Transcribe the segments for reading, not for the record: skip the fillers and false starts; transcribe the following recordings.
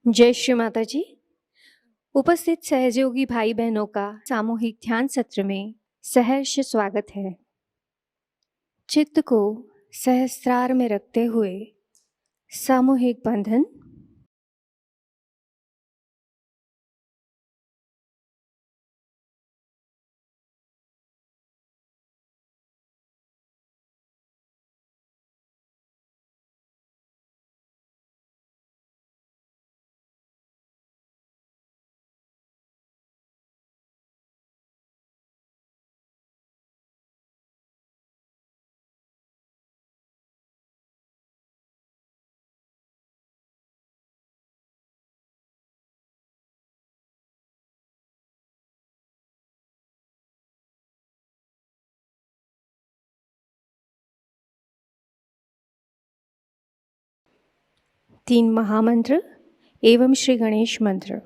जय श्री माता जी। उपस्थित सहयोगी भाई बहनों का सामूहिक ध्यान सत्र में सहर्ष स्वागत है। चित्त को सहस्त्रार में रखते हुए सामूहिक बंधन। तीन महामंत्र एवं श्री गणेश मंत्र।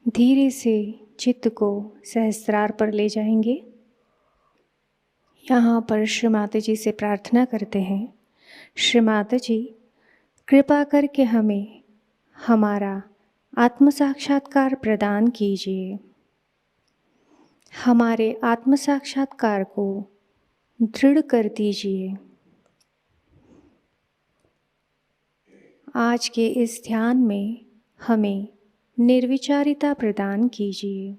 धीरे से चित्त को सहस्त्रार पर ले जाएंगे। यहाँ पर श्री माता जी से प्रार्थना करते हैं, श्री माता जी कृपा करके हमें हमारा आत्म साक्षात्कार प्रदान कीजिए। हमारे आत्म साक्षात्कार को दृढ़ कर दीजिए। आज के इस ध्यान में हमें निर्विचारिता प्रदान कीजिए।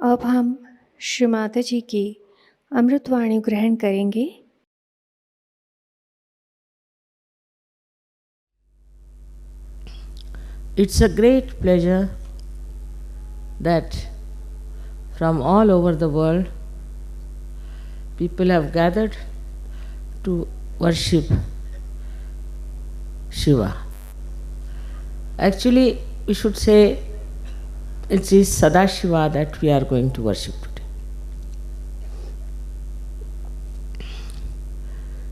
अब हम श्री माता जी की अमृतवाणी ग्रहण करेंगे। It's a great pleasure that from all over the world people have gathered to worship Shiva. Actually, we should say it is Sadashiva that we are going to worship today.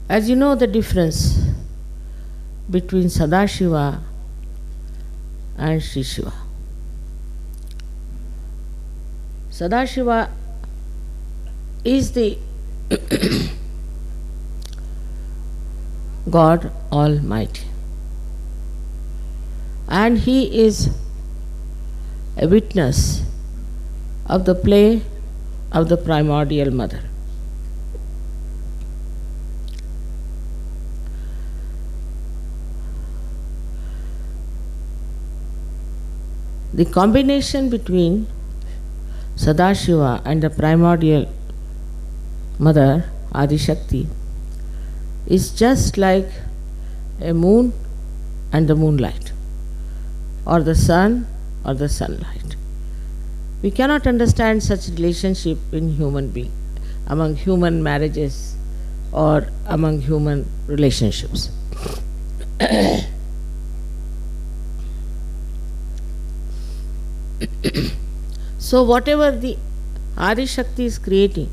As you know, the difference between Sadashiva and Sri Shiva. Sadashiva is the God Almighty, and He is a witness of the play of the primordial mother. The combination between Sadashiva and the primordial mother, Adi Shakti, is just like a moon and the moonlight, or the sun or the sunlight. We cannot understand such relationship in human being, among human marriages or among human relationships. So whatever the Adi Shakti is creating,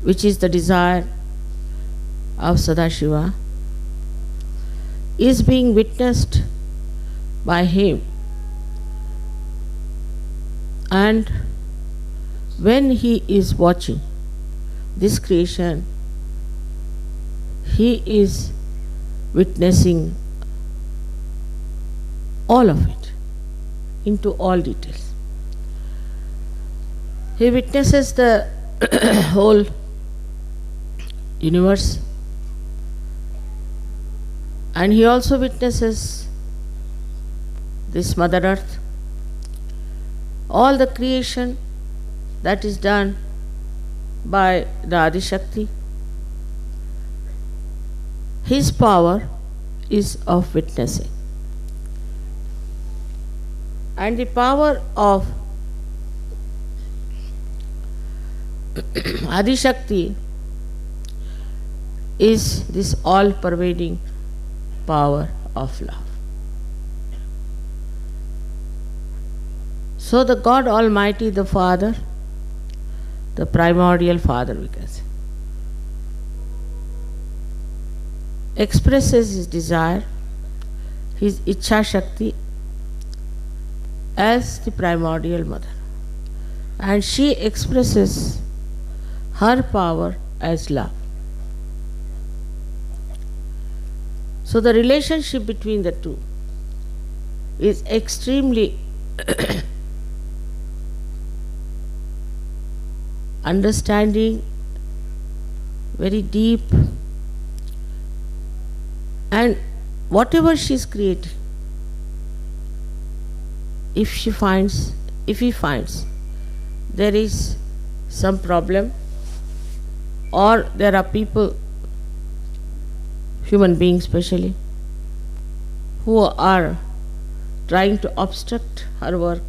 which is the desire of Sadashiva, is being witnessed by him, and when he is watching this creation, he is witnessing all of it into all details. He witnesses the whole universe, and he also witnesses this Mother Earth, all the creation that is done by the Adi Shakti, his power is of witnessing. And the power of Adi Shakti is this all-pervading power of love. So the God Almighty, the Father, the primordial Father, we can say, expresses his desire, his Ichha Shakti, as the primordial mother, and she expresses her power as love. So the relationship between the two is extremely understanding, very deep, and whatever she is creating, if he finds there is some problem, or there are people, human beings especially, who are trying to obstruct her work,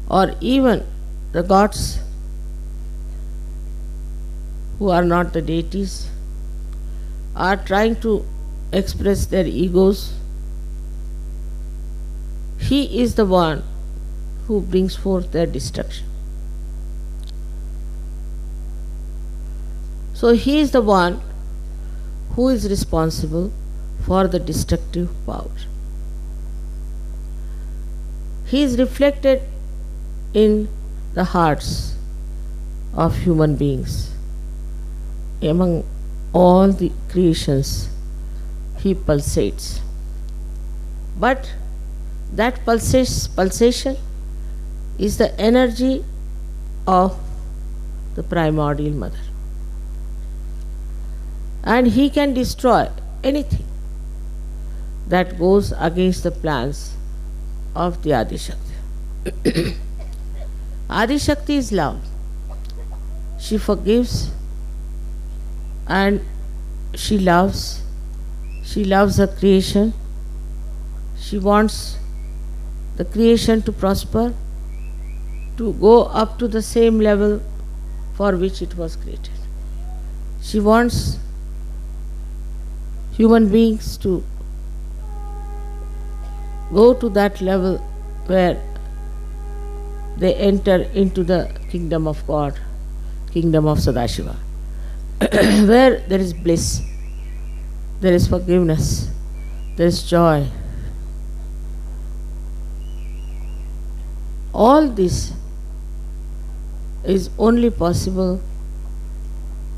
or even the gods who are not the deities are trying to express their egos, he is the one who brings forth their destruction. So he is the one who is responsible for the destructive power. He is reflected in the hearts of human beings. Among all the creations, he pulsates. But that pulsation is the energy of the primordial mother. And he can destroy anything that goes against the plans of the Adi Shakti. Adi Shakti is love. She forgives and she loves her creation. She wants the creation to prosper, to go up to the same level for which it was created. She wants human beings to go to that level where they enter into the kingdom of God, kingdom of Sadashiva, where there is bliss, there is forgiveness, there is joy. All this is only possible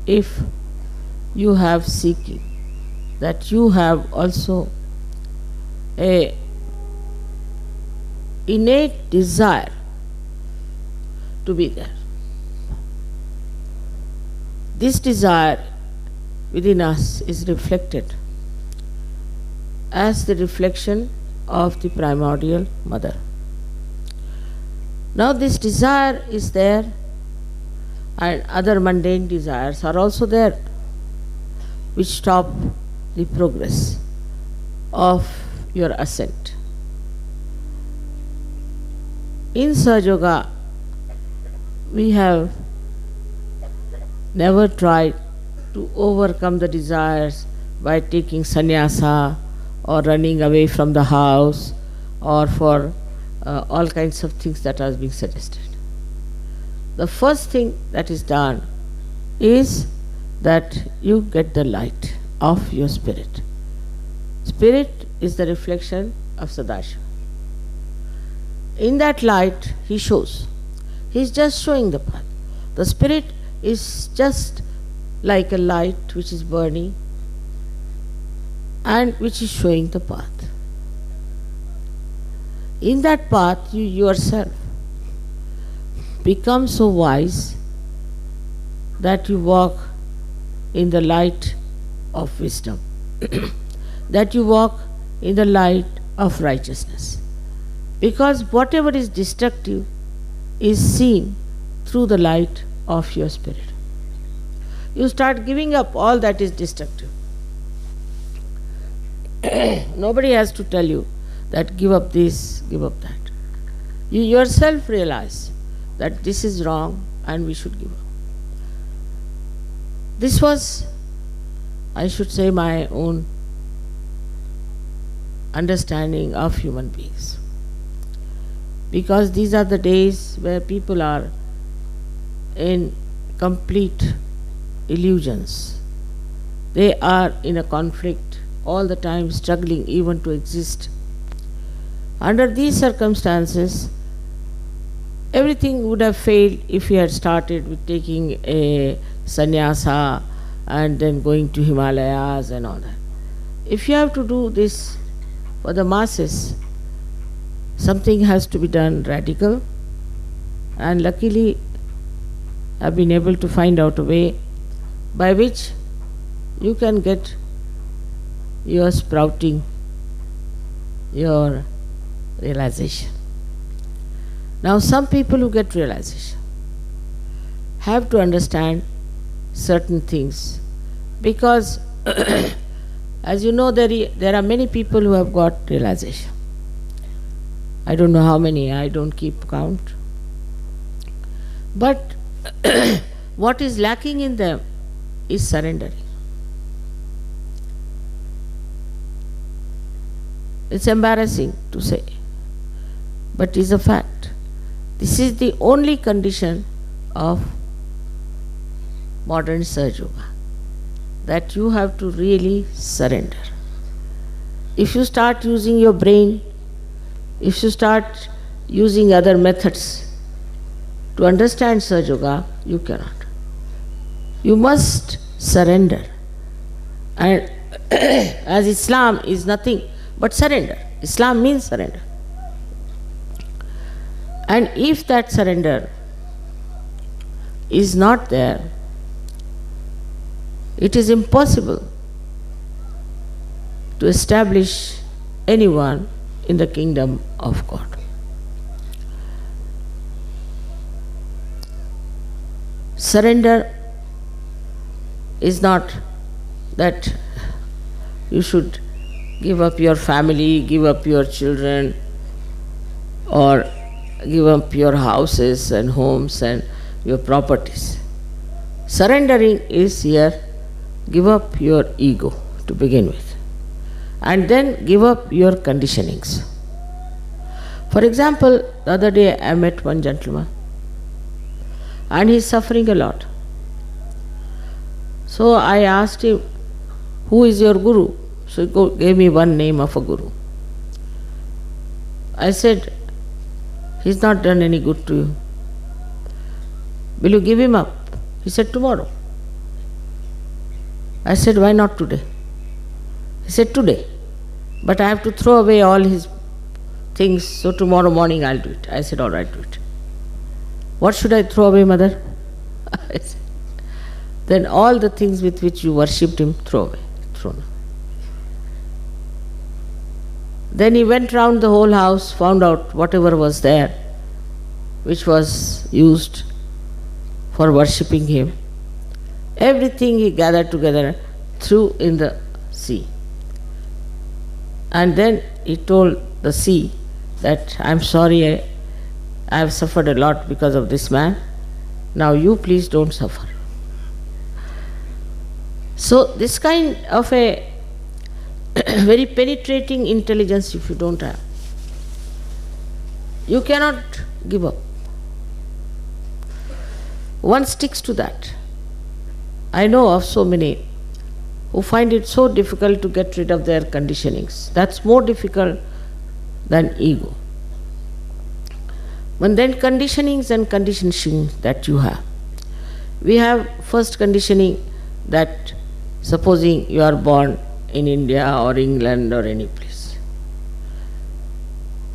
if you have seeking, that you have also a innate desire to be there. This desire within us is reflected as the reflection of the primordial mother. Now this desire is there, and other mundane desires are also there, which stop the progress of your ascent. In Sahaja Yoga, we have never tried to overcome the desires by taking sannyasa or running away from the house or for all kinds of things that are being suggested. The first thing that is done is that you get the light of your spirit. Spirit is the reflection of Sadashiva. In that light, he shows. He is just showing the path. The spirit is just like a light which is burning and which is showing the path. In that path, you yourself become so wise that you walk in the light of wisdom, that you walk in the light of righteousness. Because whatever is destructive is seen through the light of your spirit. You start giving up all that is destructive. Nobody has to tell you that give up this, give up that. You yourself realize that this is wrong and we should give up. This was, I should say, my own understanding of human beings. Because these are the days where people are in complete illusions. They are in a conflict all the time, struggling even to exist. Under these circumstances, everything would have failed if he had started with taking a sannyasa and then going to Himalayas and all that. If you have to do this for the masses, something has to be done radical, and luckily I've been able to find out a way by which you can get your sprouting, your realization. Now some people who get realization have to understand certain things, because as you know, there are many people who have got realization. I don't know how many, I don't keep count. But what is lacking in them is surrendering. It's embarrassing to say, but it is a fact. This is the only condition of modern Sahaja Yoga, that you have to really surrender. If you start using your brain, if you start using other methods to understand Sahaja Yoga, you cannot. You must surrender. And as Islam is nothing but surrender. Islam means surrender. And if that surrender is not there, it is impossible to establish anyone in the kingdom of God. Surrender is not that you should give up your family, give up your children, or give up your houses and homes and your properties. Surrendering is here, give up your ego to begin with, and then give up your conditionings. For example, the other day I met one gentleman and he is suffering a lot. So I asked him, who is your guru? So he gave me one name of a guru. I said, he's not done any good to you. Will you give him up? He said, tomorrow. I said, why not today? He said, today. But I have to throw away all his things, so tomorrow morning I'll do it. I said, all right, do it. What should I throw away, mother? I said, then all the things with which you worshipped him, throw away, thrown away. Then he went round the whole house, found out whatever was there, which was used for worshipping him. Everything he gathered together, threw in the sea. And then he told the sea that, I'm sorry, I have suffered a lot because of this man. Now you please don't suffer. So this kind of a very penetrating intelligence, if you don't have, you cannot give up. One sticks to that. I know of so many who find it so difficult to get rid of their conditionings. That's more difficult than ego. But then conditionings and conditioning that you have. We have first conditioning that supposing you are born in India or England or any place.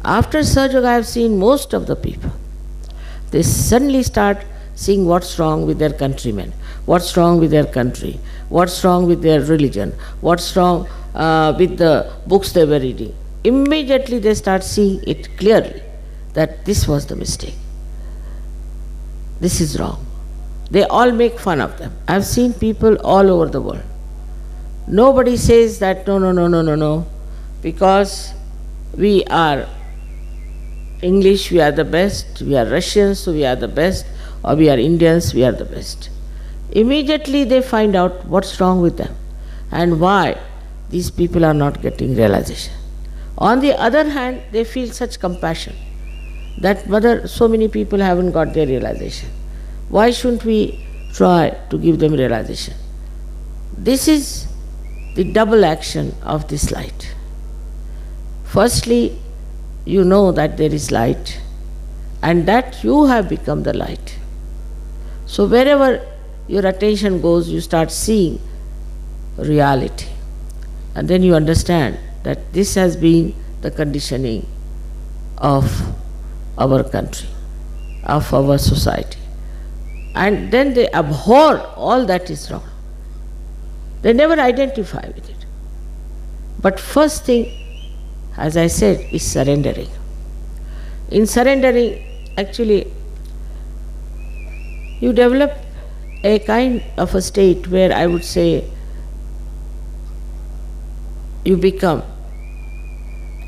After Sahaja Yoga, I have seen most of the people, they suddenly start seeing what's wrong with their countrymen, what's wrong with their country, what's wrong with their religion, what's wrong with the books they were reading. immediately they start seeing it clearly that this was the mistake. This is wrong. They all make fun of them. I've seen people all over the world. Nobody says that no, because we are English, we are the best, we are Russians, so we are the best, or we are Indians, we are the best. Immediately they find out what's wrong with them and why these people are not getting realization. On the other hand, they feel such compassion that mother, so many people haven't got their realization. Why shouldn't we try to give them realization? This is the double action of this light. Firstly, you know that there is light and that you have become the light. So wherever your attention goes, you start seeing reality. And then you understand that this has been the conditioning of our country, of our society. And then they abhor all that is wrong. They never identify with it. But first thing, as I said, is surrendering. In surrendering, actually, you develop a kind of a state where I would say you become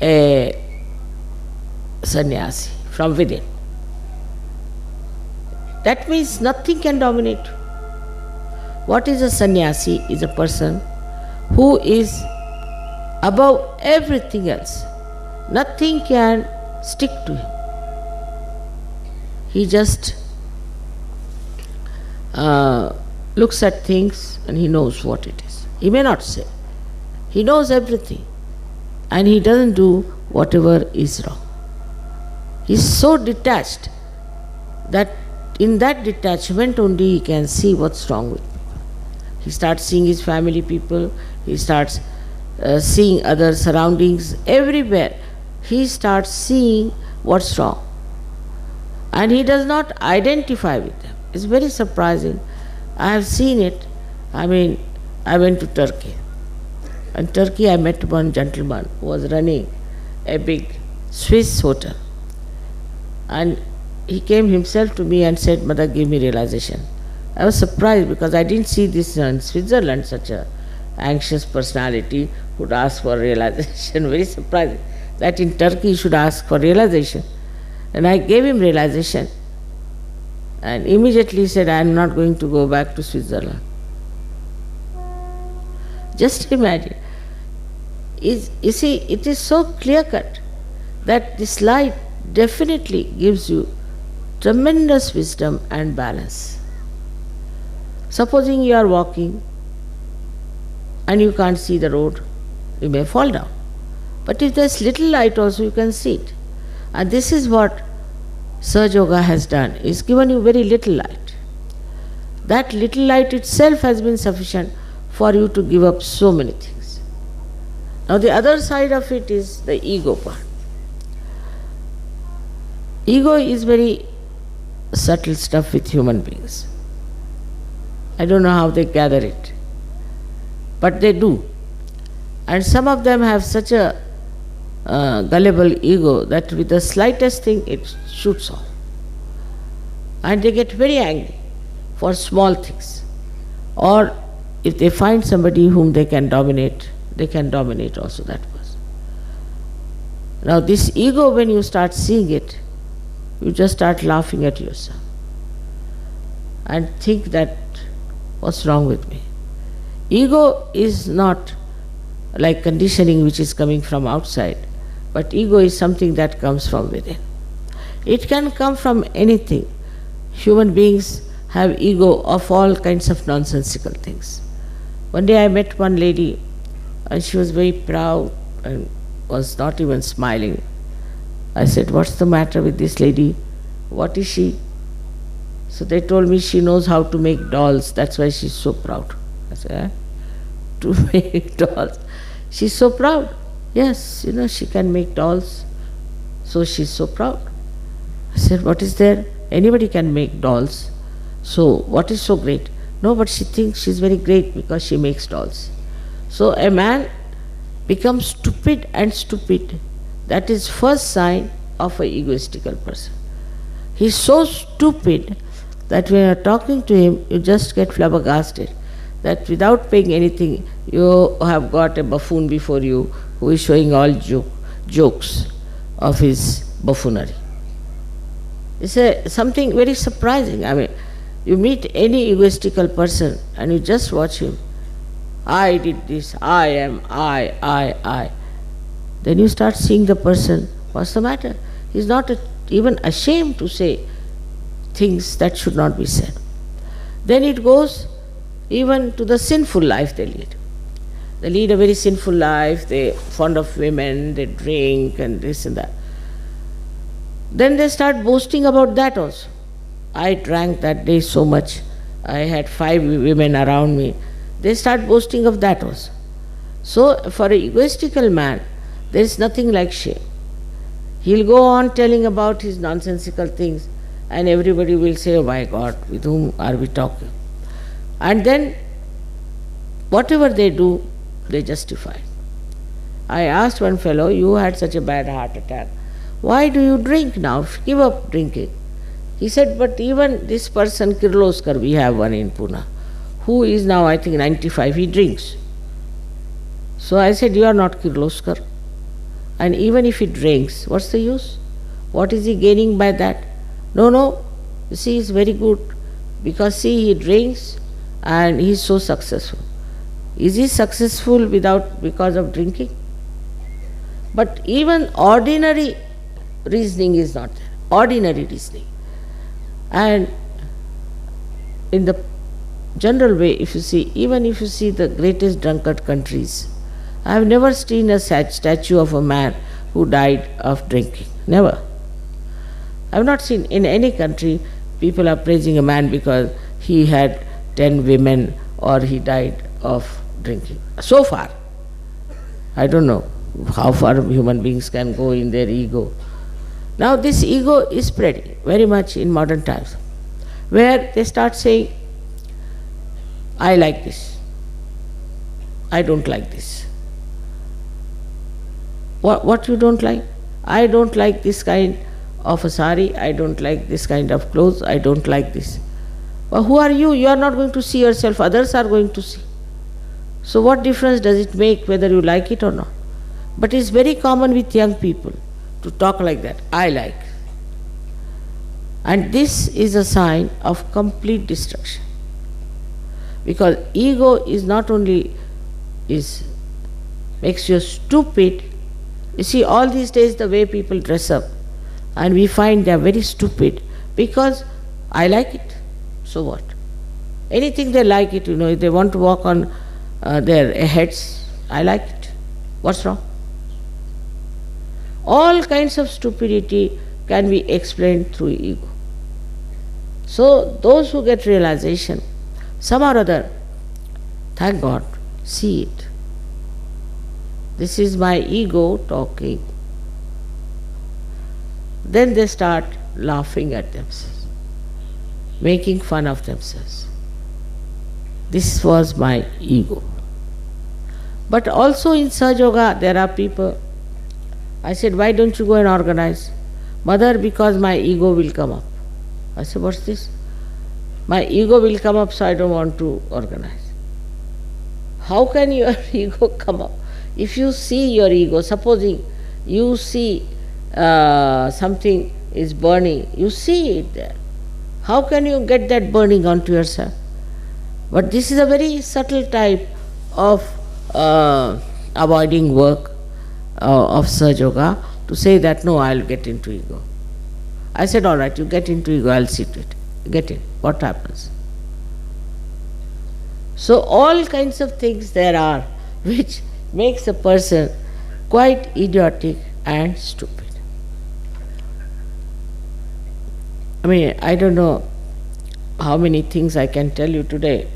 a sannyasi from within. That means nothing can dominate you. What is a sannyasi? Is a person who is above everything else. Nothing can stick to him. He just looks at things and he knows what it is. He may not say. He knows everything and he doesn't do whatever is wrong. He is so detached that in that detachment only he can see what's wrong with people. He starts seeing his family people, he starts seeing other surroundings, everywhere. He starts seeing what's wrong. And he does not identify with them. It's very surprising. I have seen it. I went to Turkey. In Turkey I met one gentleman who was running a big Swiss hotel. And he came himself to me and said, Mother, give me realization. I was surprised because I didn't see this in Switzerland, such a anxious personality would ask for realization. Very surprising that in Turkey he should ask for realization. And I gave him realization. And immediately he said, I am not going to go back to Switzerland. Just imagine. You see, it is so clear-cut that this light definitely gives you tremendous wisdom and balance. Supposing you are walking and you can't see the road, you may fall down. But if there's little light also, you can see it. And this is what Sahaja Yoga has done. It's given you very little light. That little light itself has been sufficient for you to give up so many things. Now the other side of it is the ego part. Ego is very subtle stuff with human beings. I don't know how they gather it, but they do. And some of them have such a gullible ego that with the slightest thing it shoots off. And they get very angry for small things. Or if they find somebody whom they can dominate also that person. Now this ego, when you start seeing it, you just start laughing at yourself and think that, what's wrong with me? Ego is not like conditioning which is coming from outside, but ego is something that comes from within. It can come from anything. Human beings have ego of all kinds of nonsensical things. One day I met one lady and she was very proud and was not even smiling. I said, what's the matter with this lady? What is she? So they told me she knows how to make dolls, that's why she's so proud. I said, eh? To make dolls? She's so proud. Yes, she can make dolls, so she's so proud. I said, what is there? Anybody can make dolls. So what is so great? No, but she thinks she's very great because she makes dolls. So a man becomes stupid and stupid, that is first sign of an egoistical person. He's so stupid that when you're talking to him, you just get flabbergasted, that without paying anything, you have got a buffoon before you who is showing all jokes of his buffoonery. It's something very surprising. I mean, you meet any egoistical person and you just watch him. I did this, I am, I. Then you start seeing the person, what's the matter? He's not even ashamed to say things that should not be said. Then it goes even to the sinful life they lead. They lead a very sinful life, they're fond of women, they drink and this and that. Then they start boasting about that also. I drank that day so much, I had 5 women around me. They start boasting of that also. So for an egoistical man, there is nothing like shame. He'll go on telling about his nonsensical things and everybody will say, oh my God, with whom are we talking? And then whatever they do, they justify. I asked one fellow, you had such a bad heart attack, why do you drink now? Give up drinking. He said, but even this person, Kirloskar, we have one in Pune, who is now I think 95, he drinks. So I said, you are not Kirloskar. And even if he drinks, what's the use? What is he gaining by that? No, you see, he's very good. Because see, he drinks and he's so successful. Is he successful because of drinking? But even ordinary reasoning is not there. Ordinary reasoning. And in the general way, if you see, even if you see the greatest drunkard countries, I have never seen a statue of a man who died of drinking. Never. I have not seen in any country people are praising a man because he had 10 women or he died of drinking. So far. I don't know how far human beings can go in their ego. Now this ego is spreading very much in modern times, where they start saying, I like this, I don't like this. What you don't like? I don't like this kind of a sari, I don't like this kind of clothes, I don't like this. Well, who are you? You are not going to see yourself, others are going to see. So what difference does it make whether you like it or not? But it's very common with young people to talk like that, I like. And this is a sign of complete destruction. Because ego is not only makes you stupid. You see, all these days the way people dress up, and we find they are very stupid because I like it. So what? Anything they like it, if they want to walk on their heads, I like it. What's wrong? All kinds of stupidity can be explained through ego. So those who get realization, some or other, thank God, see it. This is my ego talking. Then they start laughing at themselves, making fun of themselves. This was my ego. But also in Sahaja Yoga there are people, I said, why don't you go and organize? Mother, because my ego will come up. I said, what's this? My ego will come up, so I don't want to organize. How can your ego come up? If you see your ego, supposing you see something is burning, you see it there. How can you get that burning onto yourself? But this is a very subtle type of avoiding work of Sahaja Yoga, to say that, no, I'll get into ego. I said, all right, you get into ego, I'll see to it. Get in. What happens? So all kinds of things there are which makes a person quite idiotic and stupid. I mean, I don't know how many things I can tell you today,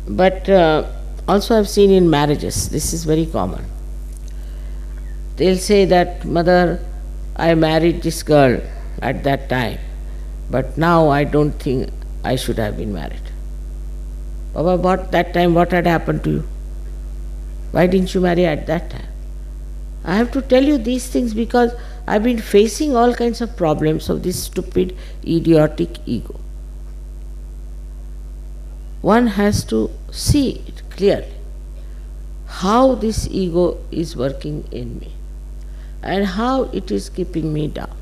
but also I've seen in marriages, this is very common. They'll say that, Mother, I married this girl at that time, but now I don't think I should have been married. Baba, that time what had happened to you? Why didn't you marry at that time? I have to tell you these things because I've been facing all kinds of problems of this stupid, idiotic ego. One has to see it clearly, how this ego is working in me and how it is keeping me down.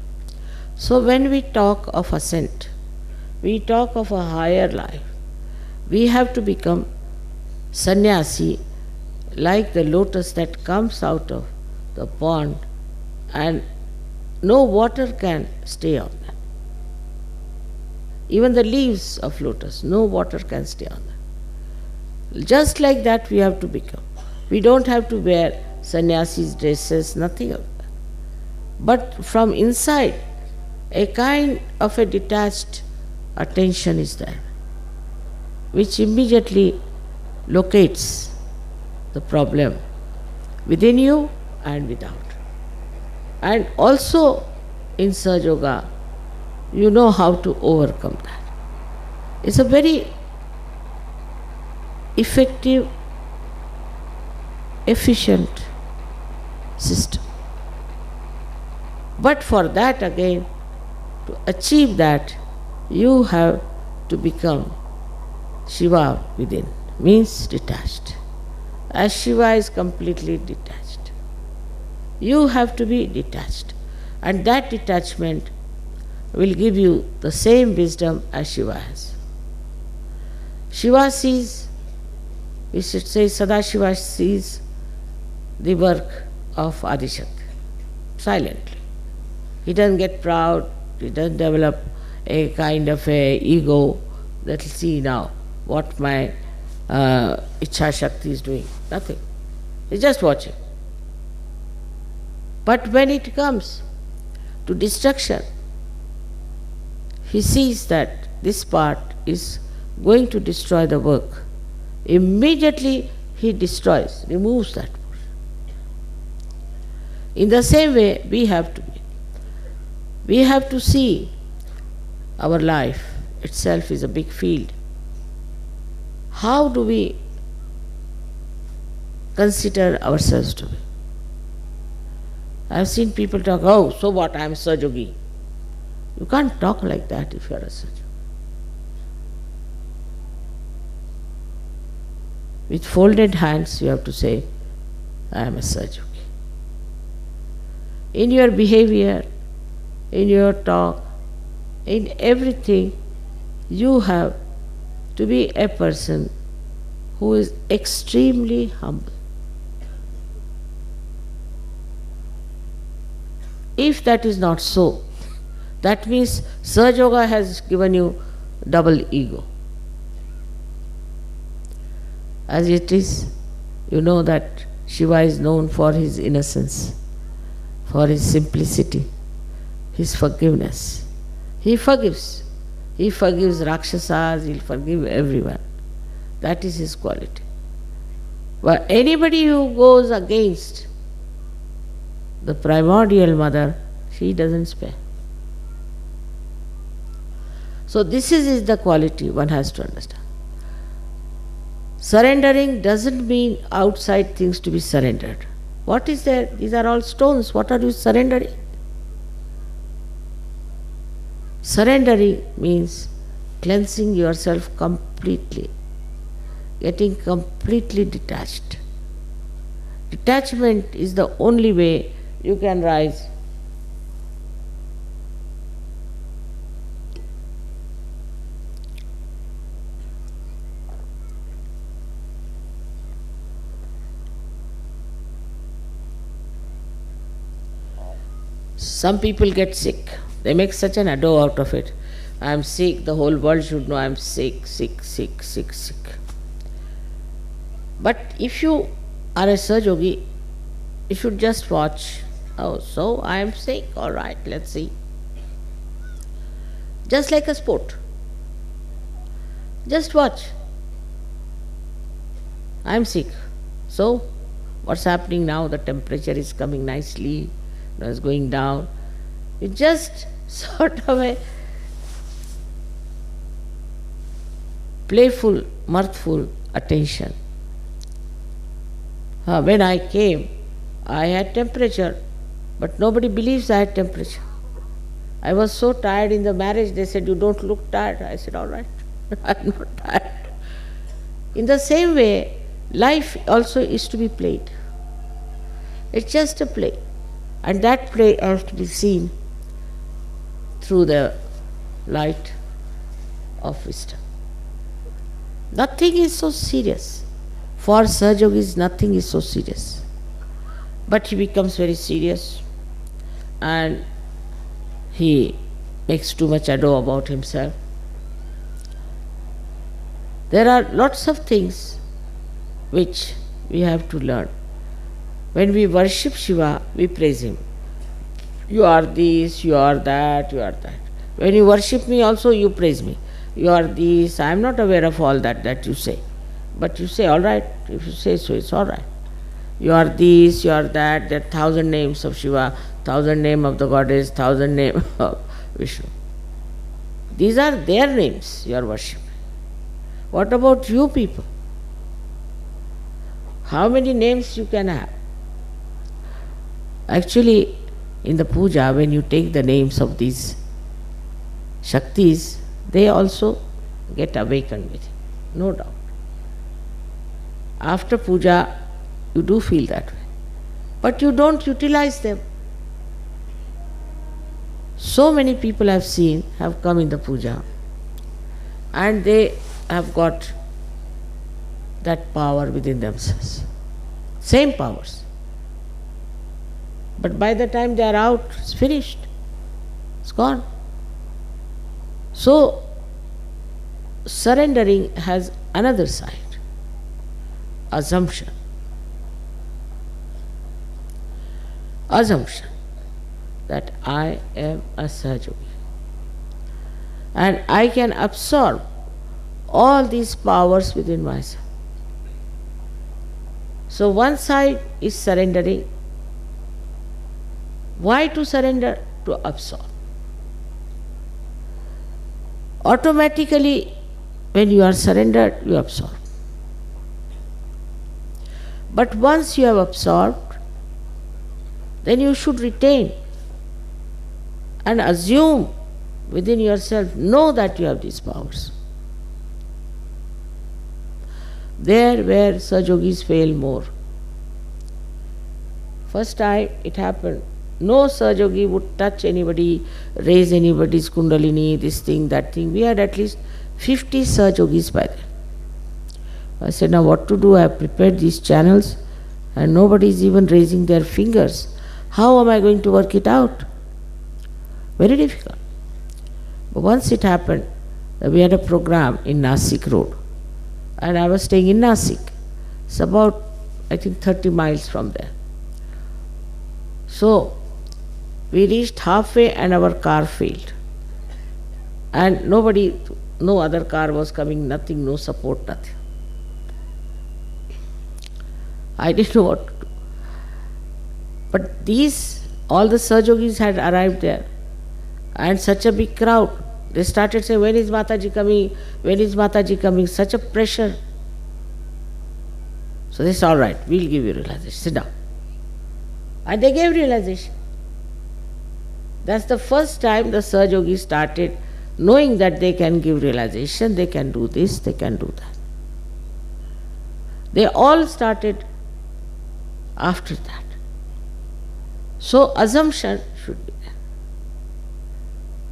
So when we talk of ascent, we talk of a higher life, we have to become sannyasi, like the lotus that comes out of the pond and no water can stay on that. Even the leaves of lotus, no water can stay on that. Just like that we have to become. We don't have to wear sannyasi's dresses, nothing of that. But from inside, a kind of a detached attention is there, which immediately locates the problem within you and without. And also in Sahaja Yoga, you know how to overcome that. It's a very effective, efficient system. But for that again, to achieve that, you have to become Shiva within, means detached. As Shiva is completely detached, you have to be detached. And that detachment will give you the same wisdom as Shiva has. Shiva sees, we should say Sadashiva sees the work of Adishakti silently. He doesn't get proud, he doesn't develop a kind of a ego that will see now what my Ichha Shakti is doing. Nothing. He's just watching. But when it comes to destruction, he sees that this part is going to destroy the work. Immediately he destroys, removes that portion. In the same way, we have to be. We have to see our life itself is a big field. How do we consider ourselves to be? I have seen people talk, oh, so what, I am Sahaja Yogi. You can't talk like that if you are a Sahaja Yogi. With folded hands, you have to say, I am a Sahaja Yogi. In your behavior, in your talk, in everything, you have to be a person who is extremely humble. If that is not so, that means Sahaja Yoga has given you double ego. As it is, you know that Shiva is known for his innocence, for his simplicity, his forgiveness. He forgives. He forgives Rakshasas, he'll forgive everyone. That is his quality. But anybody who goes against the primordial mother, she doesn't spare. So this is the quality one has to understand. Surrendering doesn't mean outside things to be surrendered. What is there? These are all stones. What are you surrendering? Surrendering means cleansing yourself completely, getting completely detached. Detachment is the only way you can rise. Some people get sick. They make such an ado out of it. I am sick, the whole world should know I am sick, sick, sick, sick, sick. But if you are a Sahaja Yogi, you should just watch. Oh, so I am sick, all right, let's see. Just like a sport. Just watch. I am sick. So, what's happening now? The temperature is coming nicely, it's going down. You just sort of a playful, mirthful attention. When I came, I had temperature, but nobody believes I had temperature. I was so tired in the marriage, they said, "You don't look tired." I said, "All right, I'm not tired." In the same way, life also is to be played. It's just a play. And that play has to be seen through the light of wisdom. Nothing is so serious. For Sahajogis, nothing is so serious. But he becomes very serious and he makes too much ado about himself. There are lots of things which we have to learn. When we worship Shiva, we praise him. You are this, you are that, you are that. When you worship me also, you praise me. You are this, I am not aware of all that you say. But you say, all right, if you say so, it's all right. You are this, you are that, there are 1,000 names of Shiva, 1,000 names of the goddess, 1,000 names of Vishnu. These are their names you are worshipping. What about you people? How many names you can have? Actually, in the puja, when you take the names of these Shaktis, they also get awakened with it, no doubt. After puja, you do feel that way. But you don't utilize them. So many people I've seen have come in the puja and they have got that power within themselves. Same powers. But by the time they are out, it's finished. It's gone. So, surrendering has another side. Assumption. Assumption that I am a Sahajogi and I can absorb all these powers within myself. So one side is surrendering. Why to surrender? To absorb. Automatically, when you are surrendered, you absorb. But once you have absorbed, then you should retain and assume within yourself, know that you have these powers. There where Sahajogis fail more. First time it happened, no Sahajogi would touch anybody, raise anybody's Kundalini, this thing, that thing. We had at least 50 Sahajogis by then. I said, now what to do? I have prepared these channels and nobody is even raising their fingers. How am I going to work it out? Very difficult. But once it happened, we had a program in Nasik Road and I was staying in Nasik. It's about, I think, 30 miles from there. So, we reached halfway and our car failed. And nobody, no other car was coming, nothing, no support, nothing. I didn't know what to do. But these, all the Sahajogis had arrived there. And such a big crowd. They started saying, when is Mataji coming? When is Mataji coming? Such a pressure. So they said, all right, we'll give you realization. Sit down. And they gave realization. That's the first time the Sahajogis started knowing that they can give realization, they can do this, they can do that. They all started after that. So assumption should be there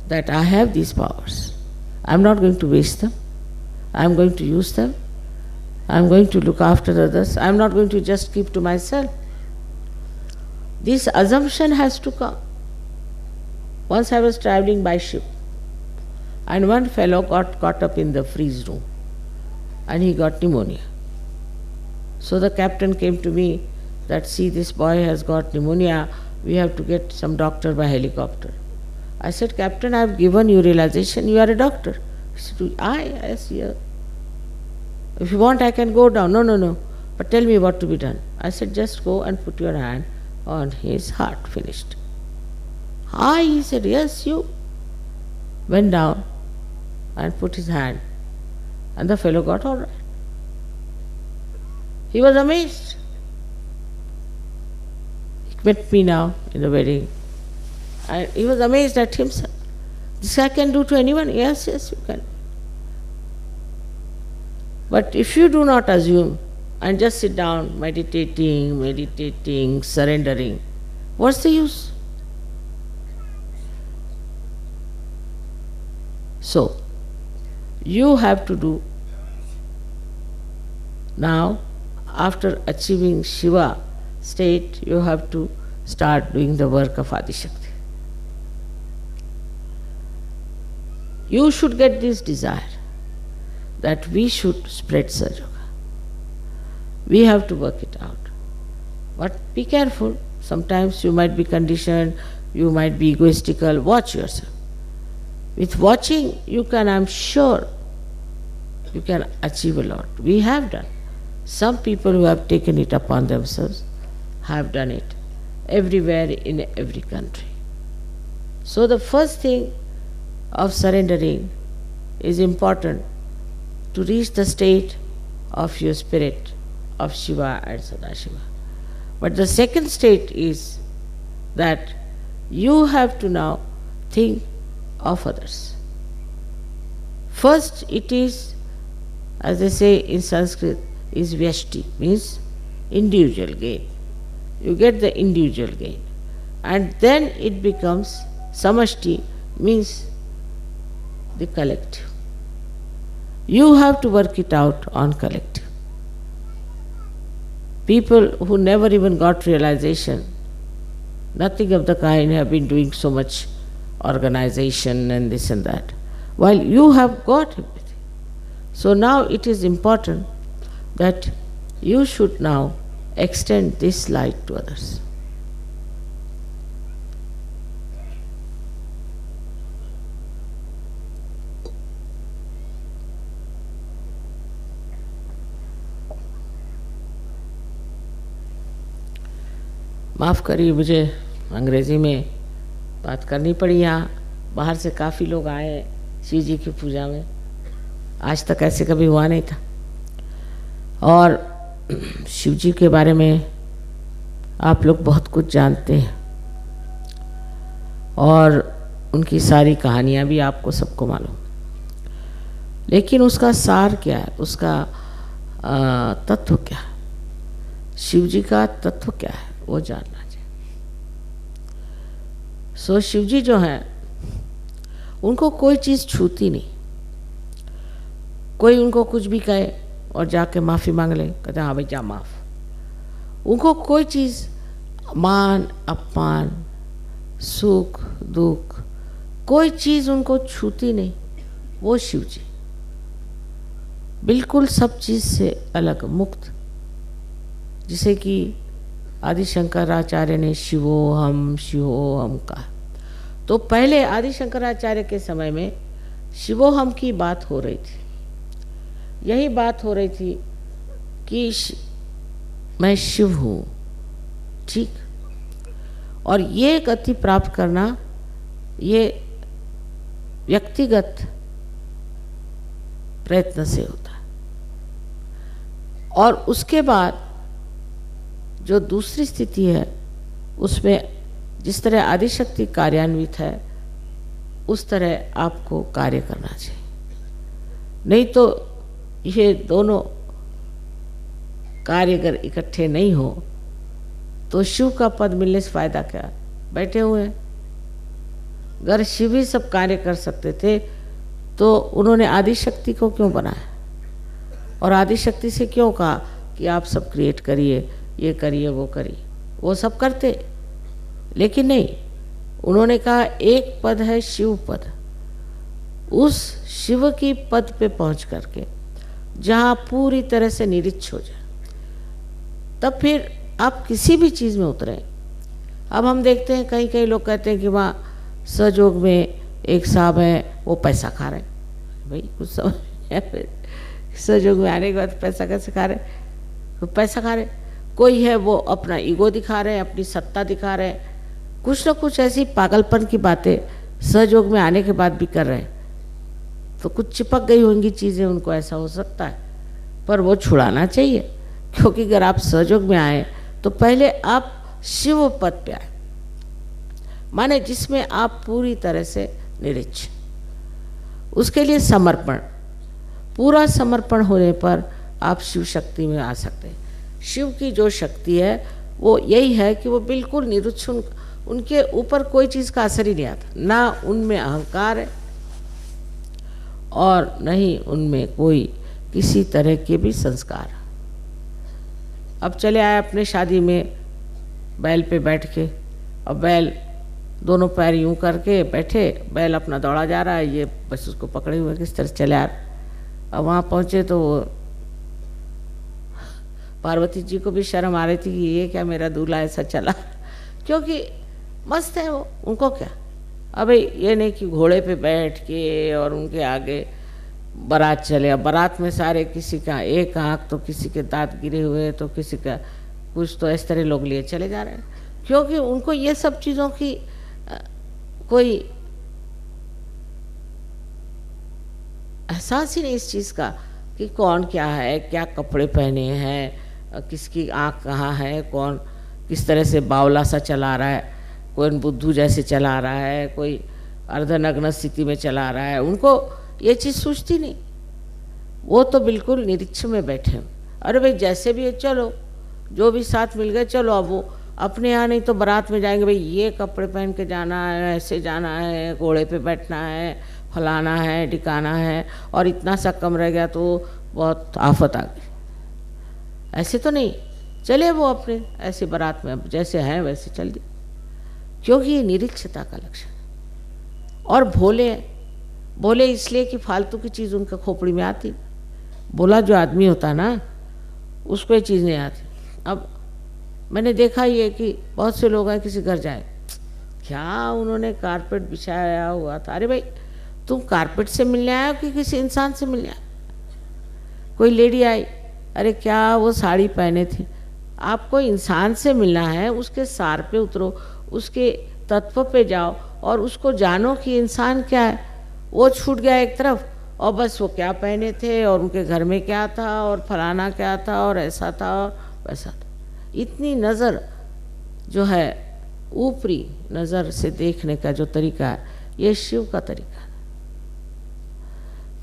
that I have these powers. I am not going to waste them. I am going to use them. I am going to look after others. I am not going to just keep to myself. This assumption has to come. Once I was traveling by ship and one fellow got caught up in the freeze room and he got pneumonia. So the captain came to me that, see, this boy has got pneumonia, we have to get some doctor by helicopter. I said, Captain, I have given you realization, you are a doctor. He said, yes, yeah. If you want, I can go down. No. But tell me what to be done. I said, just go and put your hand on his heart. Finished. He said, yes, you. Went down and put his hand. And the fellow got all right. He was amazed. met me now in the wedding. And he was amazed at himself. This I can do to anyone? Yes, yes, you can. But if you do not assume and just sit down meditating, surrendering, what's the use? So, you have to do now, after achieving Shiva state, you have to start doing the work of Adi Shakti. You should get this desire that we should spread Sahaja Yoga. We have to work it out. But be careful. Sometimes you might be conditioned, you might be egoistical. Watch yourself. With watching, you can, I'm sure, you can achieve a lot. We have done. Some people who have taken it upon themselves have done it everywhere in every country. So the first thing of surrendering is important to reach the state of your spirit of Shiva and Sadashiva. But the second state is that you have to now think of others. First it is, as they say in Sanskrit, is vyashti, means individual gain. You get the individual gain. And then it becomes samashti, means the collective. You have to work it out on collective. People who never even got realization, nothing of the kind, have been doing so much organization and this and that, while you have got everything. So now it is important that you should now extend this light to others. माफ़ करिए, मुझे अंग्रेज़ी में बात करनी पड़ी। यहाँ बाहर से काफ़ी लोग आए हैं शिव जी की पूजा में, आज तक ऐसे कभी हुआ नहीं था। और शिव जी के बारे में आप लोग बहुत कुछ जानते हैं और उनकी सारी कहानियाँ भी आपको सबको मालूम, लेकिन उसका सार क्या है, उसका तत्व क्या है, शिव जी का तत्व क्या है, वो जानना चाहिए। सो शिव जी जो हैं, उनको कोई चीज़ छूती नहीं। कोई उनको कुछ भी कहे और जाके माफ़ी मांग ले, कहते हाँ भाई जा माफ़। उनको कोई चीज़, मान अपमान, सुख दुख, कोई चीज़ उनको छूती नहीं। वो शिव जी बिल्कुल सब चीज़ से अलग, मुक्त, जिसे कि आदि शंकराचार्य ने शिवोहम कहा। तो पहले आदि शंकराचार्य के समय में शिवोहम की बात हो रही थी। यही बात हो रही थी कि मैं शिव हूँ, ठीक। और ये गति प्राप्त करना, ये व्यक्तिगत प्रयत्न से होता है। और उसके बाद जो दूसरी स्थिति है, उसमें जिस तरह आदिशक्ति कार्यान्वित है, उस तरह आपको कार्य करना चाहिए। नहीं तो ये दोनों कार्य अगर इकट्ठे नहीं हो तो शिव का पद मिलने से फायदा क्या? बैठे हुए हैं। अगर शिव ही सब कार्य कर सकते थे तो उन्होंने आदिशक्ति को क्यों बनाया और आदिशक्ति से क्यों कहा कि आप सब क्रिएट करिए, ये करिए, वो करिए? वो सब करते, लेकिन नहीं, उन्होंने कहा एक पद है शिव पद। उस शिव की पद पे पहुंच करके जहाँ पूरी तरह से निरिच्छ हो जाए, तब फिर आप किसी भी चीज़ में उतरें। अब हम देखते हैं कहीं कहीं लोग कहते हैं कि वहाँ सहयोग में एक साहब हैं, वो पैसा खा रहे हैं। भाई कुछ समझ, सहयोग में आने के बाद पैसा कैसे खा रहे? तो पैसा खा रहे। कोई है वो अपना ईगो दिखा रहे हैं, अपनी सत्ता दिखा रहे हैं, कुछ न कुछ ऐसी पागलपन की बातें सहयोग में आने के बाद भी कर रहे हैं। तो कुछ चिपक गई होंगी चीज़ें, उनको ऐसा हो सकता है, पर वो छुड़ाना चाहिए। क्योंकि अगर आप सहयोग में आए तो पहले आप शिव पद पे आए, माने जिसमें आप पूरी तरह से निरीक्ष, उसके लिए समर्पण, पूरा समर्पण होने पर आप शिव शक्ति में आ सकते हैं। शिव की जो शक्ति है वो यही है कि वो बिल्कुल निरुच्छ, उनके ऊपर कोई चीज़ का असर ही नहीं आता, ना उनमें अहंकार है और न ही उनमें कोई किसी तरह के भी संस्कार। अब चले आए अपने शादी में बैल पे बैठ के, और बैल दोनों पैर यूं करके बैठे, बैल अपना दौड़ा जा रहा है, ये बस उसको पकड़े हुए किस तरह चले आ रहे। अब वहाँ पहुँचे तो वो पार्वती जी को भी शर्म आ रही थी कि ये क्या मेरा दूल्हा ऐसा चला, क्योंकि मस्त है वो, उनको क्या। अबे ये नहीं कि घोड़े पे बैठ के और उनके आगे बारात चले, अब बारात में सारे किसी का एक आँख तो किसी के दांत गिरे हुए तो किसी का कुछ, तो इस तरह लोग लिए चले जा रहे हैं, क्योंकि उनको ये सब चीज़ों की कोई एहसास ही नहीं इस चीज़ का कि कौन क्या है, क्या कपड़े पहने हैं, किसकी आँख कहाँ है, कौन किस तरह से बावला सा चला रहा है, कोई बुद्धू जैसे चला रहा है, कोई अर्धनग्न स्थिति में चला रहा है, उनको ये चीज़ सूझती नहीं। वो तो बिल्कुल निरीक्ष में बैठे, अरे भाई जैसे भी है चलो, जो भी साथ मिल गए चलो। अब वो अपने यहाँ नहीं तो बारात में जाएंगे, भाई ये कपड़े पहन के जाना है, ऐसे जाना है, घोड़े पे बैठना है, फलाना है, ढिकाना है, और इतना सा कम रह गया तो बहुत आफत आ गई। ऐसे तो नहीं चले वो अपने ऐसे बारात में, अब जैसे हैं वैसे चल दिए, क्योंकि ये निरीक्षता का लक्षण। और भोले भोले इसलिए कि फालतू की चीज़ उनका खोपड़ी में आती, भोला जो आदमी होता ना उसको ये चीज़ नहीं आती। अब मैंने देखा ये कि बहुत से लोग हैं, किसी घर जाए, क्या उन्होंने कारपेट बिछाया हुआ था, अरे भाई तुम कारपेट से मिलने आए हो कि किसी इंसान से मिलने आए। कोई लेडी आई, अरे क्या वो साड़ी पहने थे, आपको इंसान से मिलना है, उसके सार पे उतरो, उसके तत्व पे जाओ और उसको जानो कि इंसान क्या है। वो छूट गया एक तरफ, और बस वो क्या पहने थे और उनके घर में क्या था और फलाना क्या था और ऐसा था और वैसा था। इतनी नज़र जो है ऊपरी नज़र से देखने का जो तरीका है, ये शिव का तरीका है।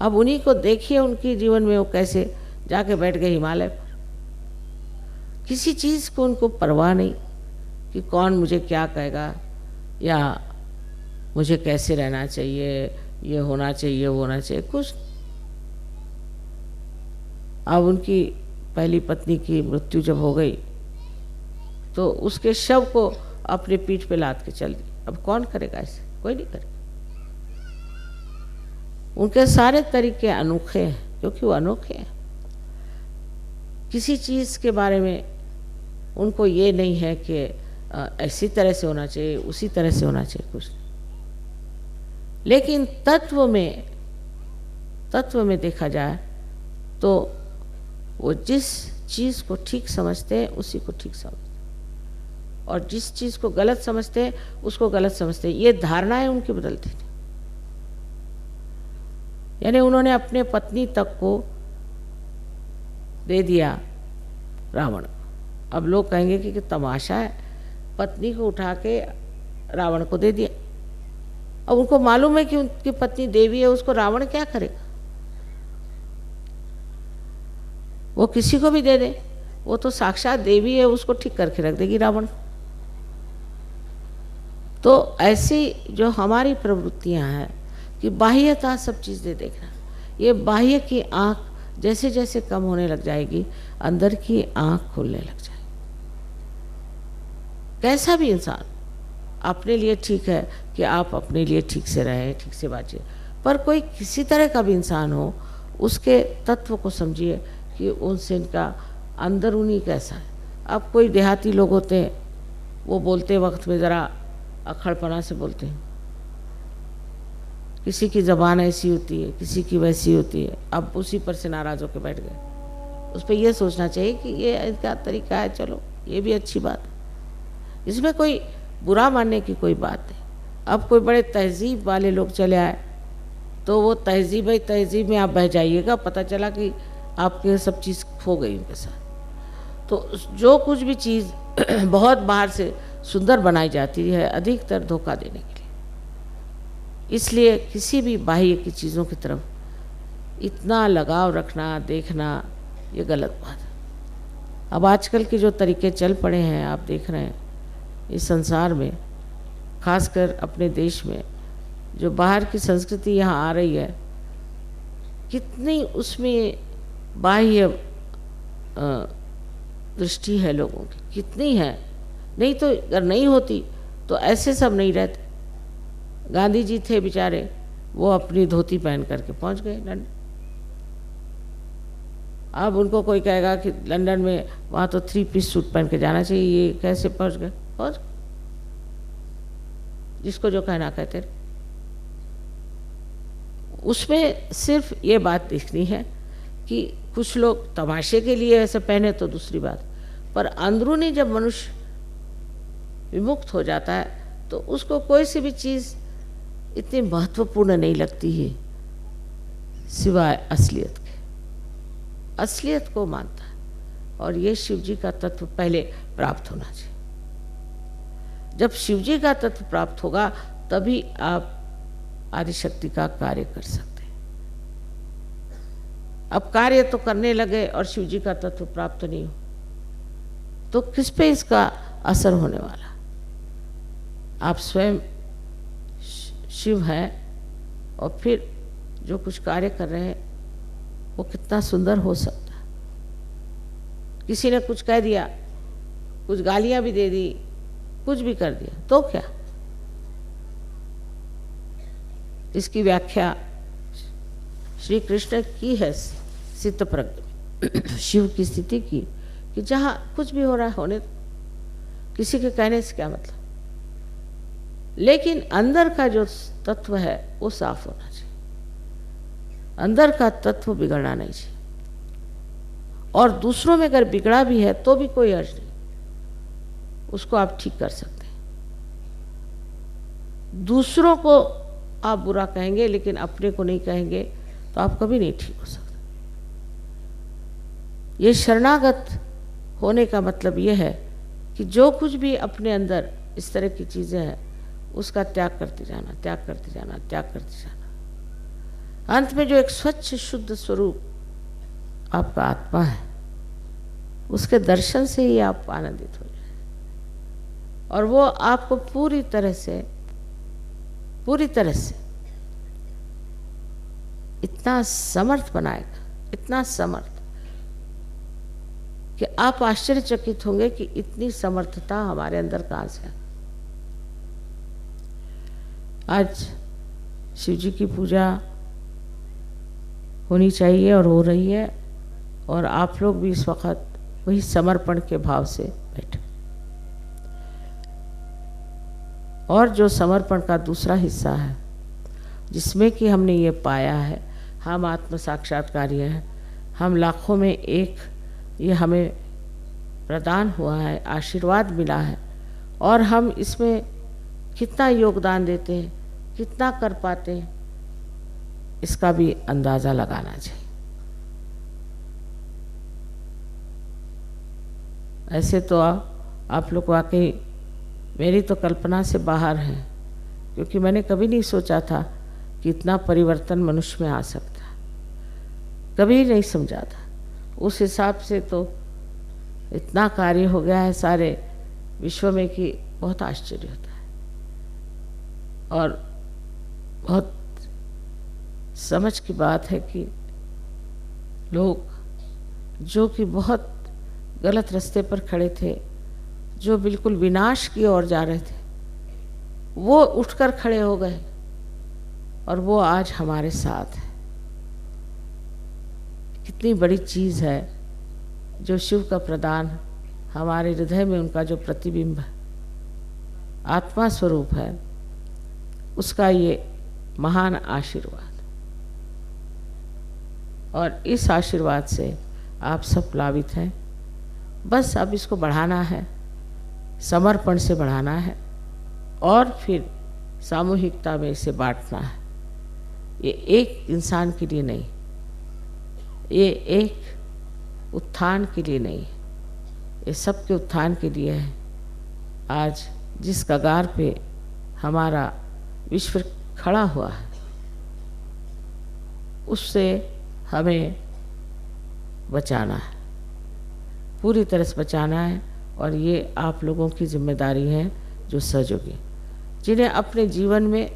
अब उन्हीं को देखिए, उनके जीवन में वो कैसे जाके बैठ गए हिमालय पर, किसी चीज़ को उनको परवाह नहीं कि कौन मुझे क्या कहेगा या मुझे कैसे रहना चाहिए, ये होना चाहिए, वो होना चाहिए, कुछ। अब उनकी पहली पत्नी की मृत्यु जब हो गई तो उसके शव को अपने पीठ पे लाद के चल दी। अब कौन करेगा ऐसे, कोई नहीं करेगा। उनके सारे तरीके अनोखे हैं, क्योंकि वो अनोखे हैं। किसी चीज़ के बारे में उनको ये नहीं है कि ऐसी तरह से होना चाहिए, उसी तरह से होना चाहिए, कुछ नहीं। लेकिन तत्व में देखा जाए तो वो जिस चीज़ को ठीक समझते हैं उसी को ठीक समझते हैं, और जिस चीज़ को गलत समझते हैं उसको गलत समझते हैं। ये धारणाएं उनकी बदलती थी। यानी उन्होंने अपने पत्नी तक को दे दिया रावण। अब लोग कहेंगे कि तमाशा है, पत्नी को उठा के रावण को दे दिया। अब उनको मालूम है कि उनकी पत्नी देवी है, उसको रावण क्या करेगा, वो किसी को भी दे दे, वो तो साक्षात देवी है, उसको ठीक करके रख देगी रावण। तो ऐसी जो हमारी प्रवृत्तियां हैं कि बाह्यता सब चीज़ें देखना, ये बाह्य की आँख जैसे जैसे कम होने लग जाएगी, अंदर की आँख खुलने लग जाएगी। कैसा भी इंसान अपने लिए ठीक है कि आप अपने लिए ठीक से रहें, ठीक से बाँचिए, पर कोई किसी तरह का भी इंसान हो, उसके तत्व को समझिए कि उनसे इनका अंदरूनी कैसा है। अब कोई देहाती लोग होते हैं, वो बोलते वक्त में ज़रा अखड़पना से बोलते हैं, किसी की ज़बान ऐसी होती है, किसी की वैसी होती है। अब उसी पर से नाराज़ होकर बैठ गए। उस पर यह सोचना चाहिए कि ये इसका तरीका है, चलो ये भी अच्छी बात है, इसमें कोई बुरा मानने की कोई बात नहीं। अब कोई बड़े तहजीब वाले लोग चले आए तो वो तहजीब में आप बह जाइएगा, पता चला कि आपके सब चीज़ खो गई उनके साथ। तो जो कुछ भी चीज़ बहुत बाहर से सुंदर बनाई जाती है, अधिकतर धोखा देने के लिए। इसलिए किसी भी बाह्य की चीज़ों की तरफ इतना लगाव रखना, देखना, ये गलत बात है। अब आजकल के जो तरीके चल पड़े हैं, आप देख रहे हैं इस संसार में, खासकर अपने देश में, जो बाहर की संस्कृति यहाँ आ रही है, कितनी उसमें बाह्य दृष्टि है लोगों की, कितनी है। नहीं तो अगर नहीं होती तो ऐसे सब नहीं रहते। गांधी जी थे बेचारे, वो अपनी धोती पहन करके पहुंच गए लंदन। अब उनको कोई कहेगा कि लंदन में वहाँ तो 3 पीस सूट पहन के जाना चाहिए, ये कैसे पहुंच गए? पहुंच, जिसको जो कहना कहते रहे। उसमें सिर्फ ये बात दिखनी है कि कुछ लोग तमाशे के लिए ऐसे पहने तो दूसरी बात, पर अंदरूनी जब मनुष्य विमुक्त हो जाता है तो उसको कोई सी भी चीज़ इतनी महत्वपूर्ण नहीं लगती है सिवाय असलियत के। असलियत को मानता है, और ये शिव जी का तत्व पहले प्राप्त होना चाहिए। जब शिव जी का तत्व प्राप्त होगा तभी आप आदिशक्ति का कार्य कर सकते हैं। अब कार्य तो करने लगे और शिव जी का तत्व प्राप्त नहीं हो तो किस पे इसका असर होने वाला? आप स्वयं शिव हैं और फिर जो कुछ कार्य कर रहे हैं वो कितना सुंदर हो सकता है। किसी ने कुछ कह दिया, कुछ गालियां भी दे दी, कुछ भी कर दिया तो क्या? इसकी व्याख्या श्री कृष्ण की है सिद्ध प्रज्ञ शिव की स्थिति की, कि जहाँ कुछ भी हो रहा है होने दो, किसी के कहने से क्या मतलब। लेकिन अंदर का जो तत्व है वो साफ होना चाहिए, अंदर का तत्व बिगड़ना नहीं चाहिए। और दूसरों में अगर बिगड़ा भी है तो भी कोई अर्ज नहीं, उसको आप ठीक कर सकते हैं। दूसरों को आप बुरा कहेंगे लेकिन अपने को नहीं कहेंगे तो आप कभी नहीं ठीक हो सकते। ये शरणागत होने का मतलब ये है कि जो कुछ भी अपने अंदर इस तरह की चीज़ें हैं उसका त्याग करते जाना, त्याग करते जाना, त्याग करते जाना। अंत में जो एक स्वच्छ शुद्ध स्वरूप आपका आत्मा है, उसके दर्शन से ही आप आनंदित हो जाए, और वो आपको पूरी तरह से इतना समर्थ बनाएगा, इतना समर्थ कि आप आश्चर्यचकित होंगे कि इतनी समर्थता हमारे अंदर कहाँ से है। आज शिव जी की पूजा होनी चाहिए और हो रही है, और आप लोग भी इस वक्त वही समर्पण के भाव से बैठे। और जो समर्पण का दूसरा हिस्सा है जिसमें कि हमने ये पाया है, हम आत्म साक्षात्कारी हैं, हम लाखों में एक, ये हमें प्रदान हुआ है, आशीर्वाद मिला है, और हम इसमें कितना योगदान देते हैं, कितना कर पाते हैं, इसका भी अंदाज़ा लगाना चाहिए। ऐसे तो आप लोग वाकई मेरी तो कल्पना से बाहर हैं, क्योंकि मैंने कभी नहीं सोचा था कि इतना परिवर्तन मनुष्य में आ सकता है, कभी नहीं समझा था। उस हिसाब से तो इतना कार्य हो गया है सारे विश्व में कि बहुत आश्चर्य होता है, और बहुत समझ की बात है कि लोग जो कि बहुत गलत रास्ते पर खड़े थे, जो बिल्कुल विनाश की ओर जा रहे थे, वो उठकर खड़े हो गए और वो आज हमारे साथ है। कितनी बड़ी चीज़ है जो शिव का प्रदान, हमारे हृदय में उनका जो प्रतिबिंब आत्मा स्वरूप है, उसका ये महान आशीर्वाद। और इस आशीर्वाद से आप सब प्लावित हैं। बस अब इसको बढ़ाना है, समर्पण से बढ़ाना है, और फिर सामूहिकता में इसे बांटना है। ये एक इंसान के लिए नहीं, ये एक उत्थान के लिए नहीं, ये सब के उत्थान के लिए है। आज जिस कगार पे हमारा विश्व खड़ा हुआ है, उससे हमें बचाना है, पूरी तरह से बचाना है। और ये आप लोगों की जिम्मेदारी है जो सहयोगी, जिन्हें अपने जीवन में,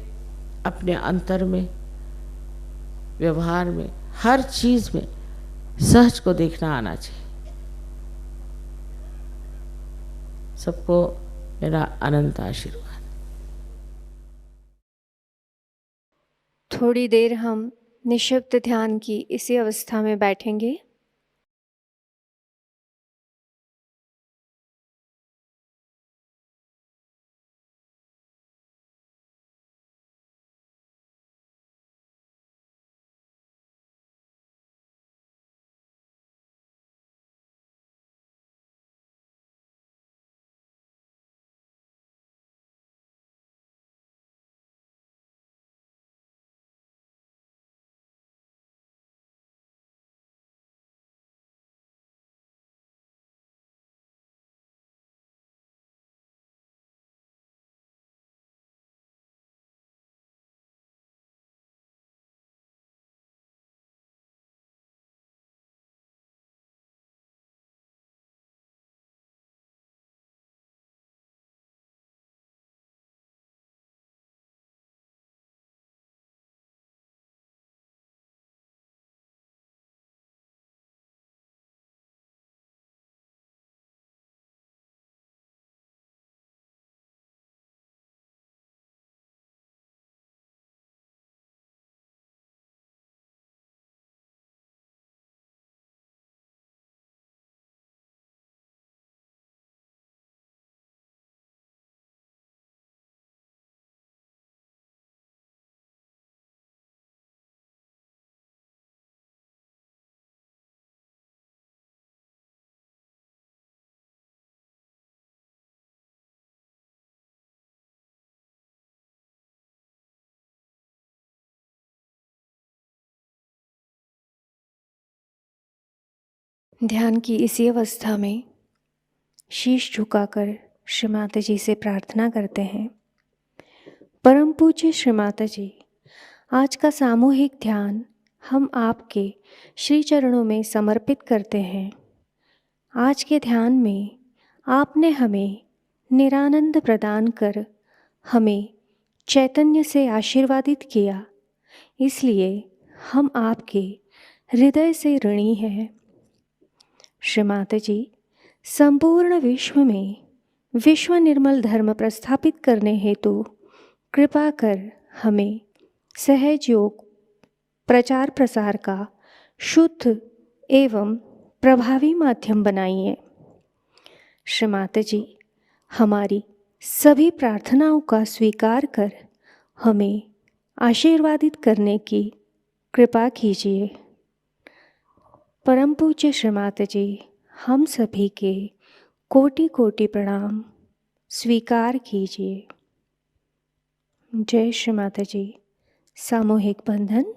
अपने अंतर में, व्यवहार में, हर चीज़ में सहज को देखना आना चाहिए। सबको मेरा अनंत आशीर्वाद। थोड़ी देर हम निःशब्द ध्यान की इसी अवस्था में बैठेंगे। ध्यान की इसी अवस्था में शीश झुकाकर श्री माता जी से प्रार्थना करते हैं। परम पूज्य श्री माता जी, आज का सामूहिक ध्यान हम आपके श्री चरणों में समर्पित करते हैं। आज के ध्यान में आपने हमें निरानंद प्रदान कर हमें चैतन्य से आशीर्वादित किया, इसलिए हम आपके हृदय से ऋणी हैं। श्री माता जी, संपूर्ण विश्व में विश्व निर्मल धर्म प्रस्थापित करने हेतु कृपा कर हमें सहज योग प्रचार प्रसार का शुद्ध एवं प्रभावी माध्यम बनाइए। श्री माता जी, हमारी सभी प्रार्थनाओं का स्वीकार कर हमें आशीर्वादित करने की कृपा कीजिए। परम पूज्य श्री माता जी, हम सभी के कोटि कोटि प्रणाम स्वीकार कीजिए। जय श्री माता जी। सामूहिक बंधन।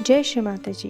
जय श्री माता जी।